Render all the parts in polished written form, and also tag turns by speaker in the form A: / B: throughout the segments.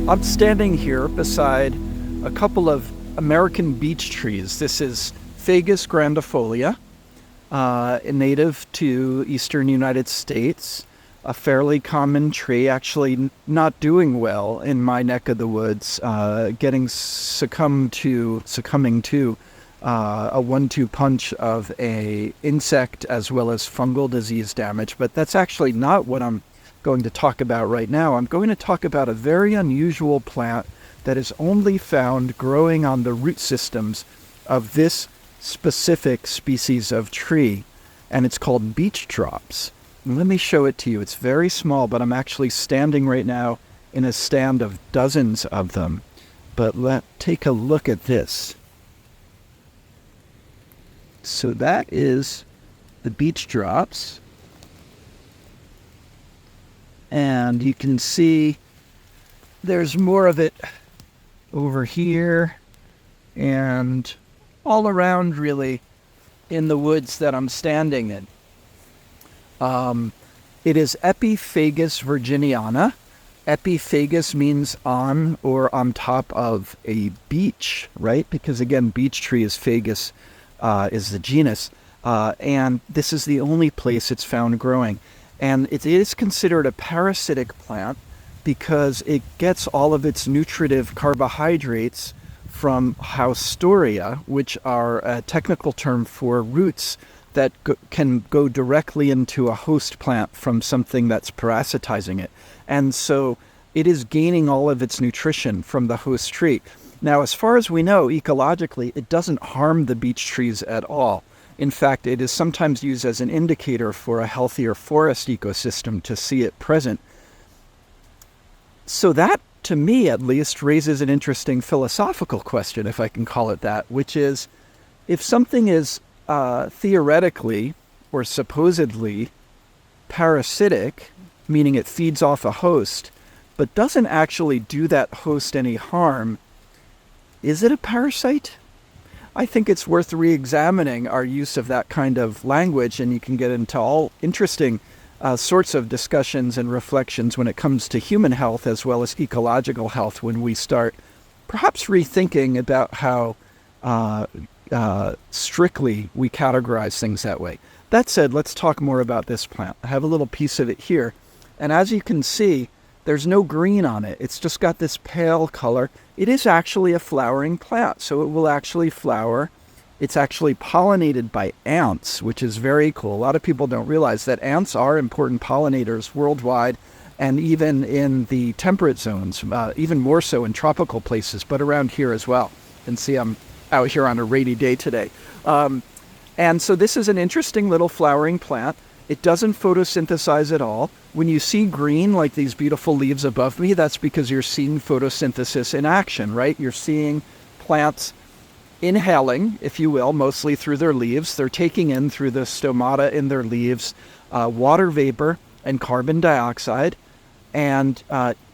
A: I'm standing here beside a couple of American beech trees. This is Epiphagus grandifolia, native to eastern United States, a fairly common tree, actually not doing well in my neck of the woods, succumbing to a 1-2 punch of a insect as well as fungal disease damage. But that's actually not what I'm going to talk about right now. I'm going to talk about a very unusual plant that is only found growing on the root systems of this specific species of tree, and it's called beech drops. And let me show it to you. It's very small, but I'm actually standing right now in a stand of dozens of them. But take a look at this. So that is the beech drops. And you can see there's more of it over here and all around, really, in the woods that I'm standing in. It is Epiphagus virginiana. Epiphagus means on or on top of a beech, right? Because again, beech tree is Phagus, is the genus. And this is the only place it's found growing. And it is considered a parasitic plant because it gets all of its nutritive carbohydrates from haustoria, which are a technical term for roots that can go directly into a host plant from something that's parasitizing it. And so it is gaining all of its nutrition from the host tree. Now, as far as we know, ecologically, it doesn't harm the beech trees at all. In fact, it is sometimes used as an indicator for a healthier forest ecosystem to see it present. So that, to me at least, raises an interesting philosophical question, if I can call it that, which is, if something is theoretically or supposedly parasitic, meaning it feeds off a host, but doesn't actually do that host any harm, is it a parasite? I think it's worth re-examining our use of that kind of language, and you can get into all interesting sorts of discussions and reflections when it comes to human health as well as ecological health when we start perhaps rethinking about how strictly we categorize things that way. That said, let's talk more about this plant. I have a little piece of it here, and as you can see, there's no green on it. It's just got this pale color. It is actually a flowering plant, so it will actually flower. It's actually pollinated by ants, which is very cool. A lot of people don't realize that ants are important pollinators worldwide, and even in the temperate zones, even more so in tropical places, but around here as well. You can see I'm out here on a rainy day today. And so this is an interesting little flowering plant. It doesn't photosynthesize at all. When you see green, like these beautiful leaves above me, that's because you're seeing photosynthesis in action, right? You're seeing plants inhaling, if you will, mostly through their leaves. They're taking in through the stomata in their leaves water vapor and carbon dioxide, and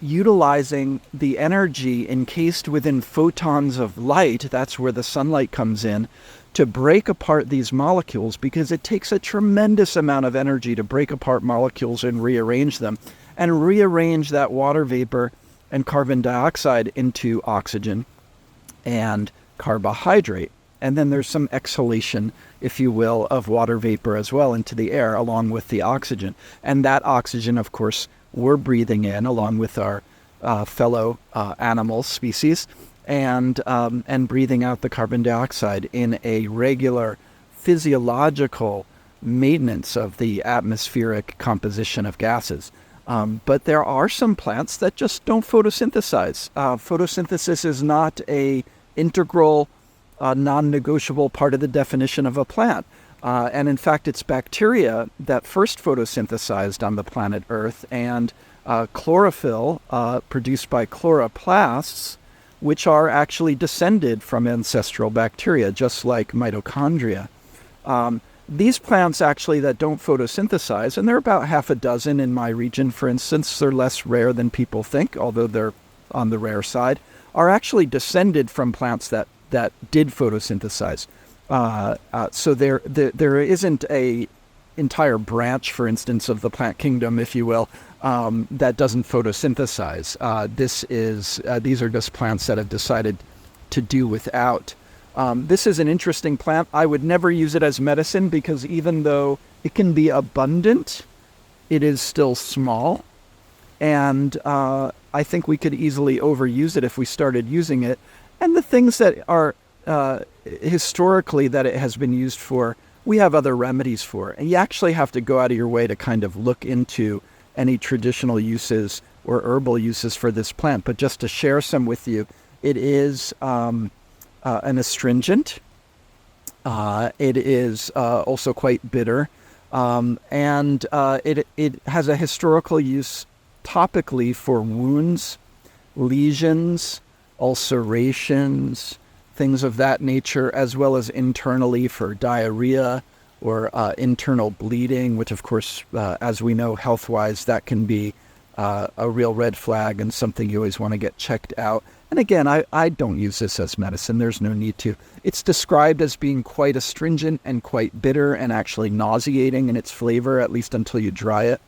A: utilizing the energy encased within photons of light, that's where the sunlight comes in, to break apart these molecules, because it takes a tremendous amount of energy to break apart molecules and rearrange them, and rearrange that water vapor and carbon dioxide into oxygen and carbohydrate. And then there's some exhalation, if you will, of water vapor as well into the air along with the oxygen. And that oxygen, of course, we're breathing in along with our fellow animal species, and breathing out the carbon dioxide in a regular physiological maintenance of the atmospheric composition of gases. But there are some plants that just don't photosynthesize. Photosynthesis is not a integral, non-negotiable part of the definition of a plant. And in fact, it's bacteria that first photosynthesized on the planet Earth, and chlorophyll produced by chloroplasts, which are actually descended from ancestral bacteria, just like mitochondria. These plants actually that don't photosynthesize, and there are about half a dozen in my region, for instance, they're less rare than people think, although they're on the rare side, are actually descended from plants that did photosynthesize. So there isn't a entire branch, for instance, of the plant kingdom, if you will, that doesn't photosynthesize. These are just plants that have decided to do without. This is an interesting plant. I would never use it as medicine because even though it can be abundant, it is still small. And I think we could easily overuse it if we started using it. And the things that are historically that it has been used for, we have other remedies for. And you actually have to go out of your way to kind of look into any traditional uses or herbal uses for this plant. But just to share some with you, it is an astringent. It is also quite bitter. And it has a historical use topically for wounds, lesions, ulcerations, things of that nature, as well as internally for diarrhea or internal bleeding, which of course, as we know, health-wise, that can be a real red flag and something you always want to get checked out. And again, I don't use this as medicine. There's no need to. It's described as being quite astringent and quite bitter and actually nauseating in its flavor, at least until you dry it.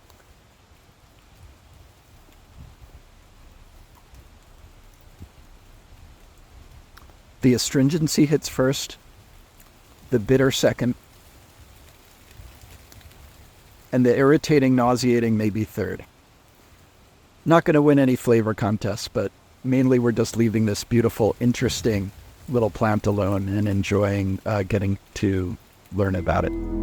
A: The astringency hits first, the bitter second, and the irritating, nauseating maybe third. Not going to win any flavor contests, but mainly we're just leaving this beautiful, interesting little plant alone and enjoying getting to learn about it.